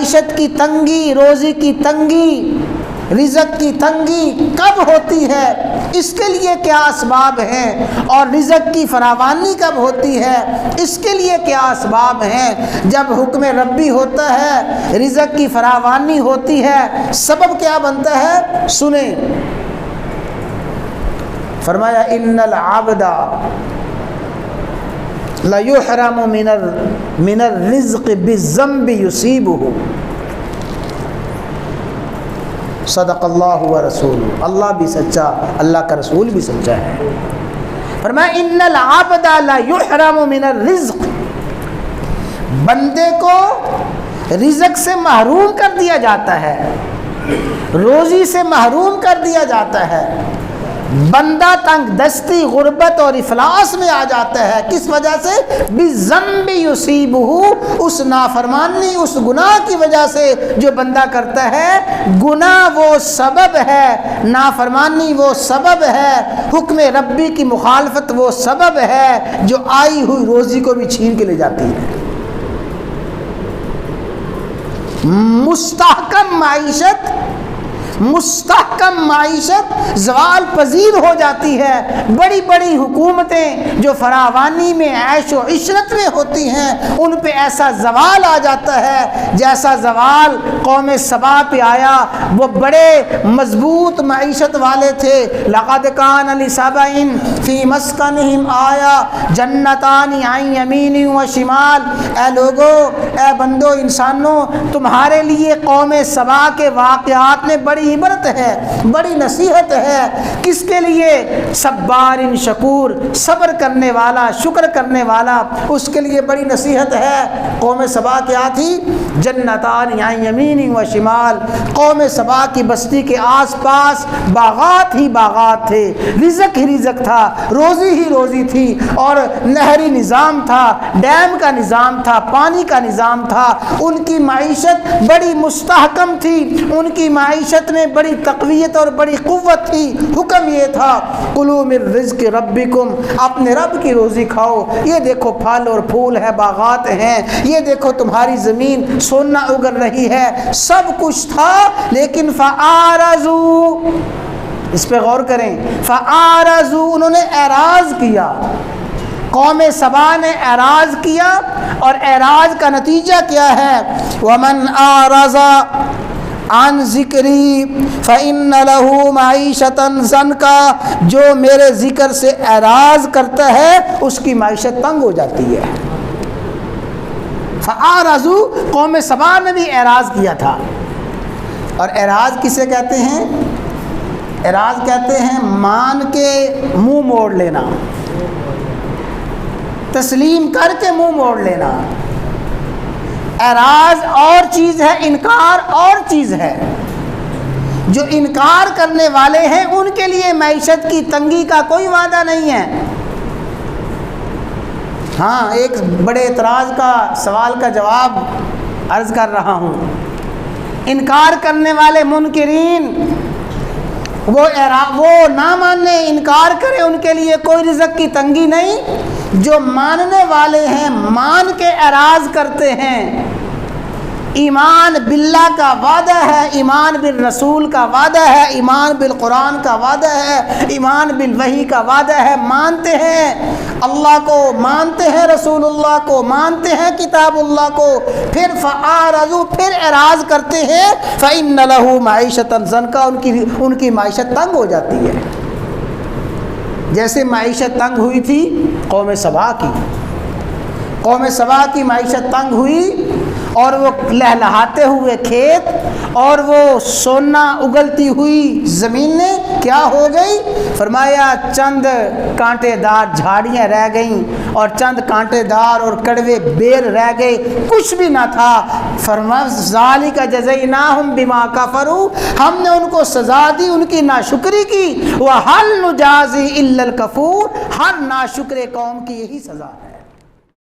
معیشت کی تنگی، روزی کی تنگی، رزق کی تنگی کب ہوتی ہے، اس کے لیے کیا اسباب ہیں، اور رزق کی فراوانی کب ہوتی ہے، اس کے لیے کیا اسباب ہیں۔ جب حکم ربی ہوتا ہے، رزق کی فراوانی ہوتی ہے، سبب کیا بنتا ہے، سنیں۔ فرمایا ان العبد لیحرم من الرزق بالذنب یصیبہ، صدق اللہ و رسول، اللہ بھی سچا، اللہ کا رسول بھی سچا ہے۔ فرمایا ان العبد لیحرم من الرزق، بندے کو رزق سے محروم کر دیا جاتا ہے، روزی سے محروم کر دیا جاتا ہے، بندہ تنگ دستی، غربت اور افلاس میں آ جاتا ہے، کس وجہ سے، بالذنب یصیبہ، اس نافرمانی، اس گناہ کی وجہ سے جو بندہ کرتا ہے۔ گناہ وہ سبب ہے، نافرمانی وہ سبب ہے، حکم ربی کی مخالفت وہ سبب ہے جو آئی ہوئی روزی کو بھی چھین کے لے جاتی ہے۔ مستحکم معیشت زوال پذیر ہو جاتی ہے، بڑی بڑی حکومتیں جو فراوانی میں، عیش و عشرت میں ہوتی ہیں، ان پہ ایسا زوال آ جاتا ہے جیسا زوال قوم سبا پہ آیا۔ وہ بڑے مضبوط معیشت والے تھے، لقد کان لسبأ فی مسکنہم آیا جنتان عن یمین و شمال، اے لوگو، اے بندو، انسانوں، تمہارے لیے قوم سبا کے واقعات میں بڑی عبرت ہے، بڑی نصیحت ہے۔ کس کے لیے، صبار شکور، صبر کرنے والا، شکر کرنے والا، اس کے لیے بڑی نصیحت ہے۔ قوم سبا کیا تھی، جنتان عن یمین و شمال، قوم سبا کی بستی کے آس پاس باغات ہی باغات تھے، رزق ہی رزق تھا، روزی ہی روزی تھی، اور نہری نظام تھا، ڈیم کا نظام تھا، پانی کا نظام تھا۔ ان کی معیشت بڑی مستحکم تھی، ان کی معیشت میں بڑی تقویت اور بڑی قوت تھی۔ حکم یہ تھا، کلوا من رزق ربکم، اپنے رب کی روزی کھاؤ۔ یہ دیکھو پھل اور پھول ہے، باغات ہیں، یہ دیکھو تمہاری زمین سونا اگل رہی ہے، سب کچھ تھا، لیکن فَأَعْرَضُوا، اس پہ غور کریں، فَأَعْرَضُوا، انہوں نے اعراض کیا، قوم سبا نے اعراض کیا، اور اعراض کا نتیجہ کیا ہے، وَمَنْ أَعْرَضَ عن ذکری فإن له معیشة ضنکا، جو میرے ذکر سے اعراض کرتا ہے اس کی معیشت تنگ ہو جاتی ہے۔ فأعرضوا، قوم سبا نے بھی اعراض کیا تھا، اور اعراض کسے کہتے ہیں، اعراض کہتے ہیں مان کے منہ موڑ لینا، تسلیم کر کے منہ موڑ لینا۔ اعراض اور چیز ہے، انکار اور چیز ہے۔ جو انکار کرنے والے ہیں ان کے لیے معیشت کی تنگی کا کوئی وعدہ نہیں ہے۔ ہاں، ایک بڑے اعتراض کا سوال کا جواب عرض کر رہا ہوں۔ انکار کرنے والے منکرین، وہ نہ ماننے، انکار کرے، ان کے لیے کوئی رزق کی تنگی نہیں۔ جو ماننے والے ہیں، مان کے اعراض کرتے ہیں، ایمان باللہ کا وعدہ ہے، ایمان بالرسول کا وعدہ ہے، ایمان بالقرآن کا وعدہ ہے، ایمان بالوحی کا وعدہ ہے، مانتے ہیں اللہ کو، مانتے ہیں رسول اللہ کو، مانتے ہیں کتاب اللہ کو، پھر فأعرضوا، پھر اعراض کرتے ہیں، فإن له معیشة ضنکا، ان کی معیشت تنگ ہو جاتی ہے۔ جیسے معیشت تنگ ہوئی تھی قوم سبا کی، قوم سبا کی معیشت تنگ ہوئی، اور وہ لہلہاتے ہوئے کھیت اور وہ سونا اگلتی ہوئی زمینیں کیا ہو گئی، فرمایا چند کانٹے دار جھاڑیاں رہ گئیں، اور چند کانٹے دار اور کڑوے بیر رہ گئے، کچھ بھی نہ تھا۔ فرمایا ذالک جزیناہم بما کفروا، ہم نے ان کو سزا دی ان کی ناشکری کی، وَهَلْ نُجَازِي إِلَّا الْكَفُورَ، ہر ناشکر قوم کی یہی سزا ہے۔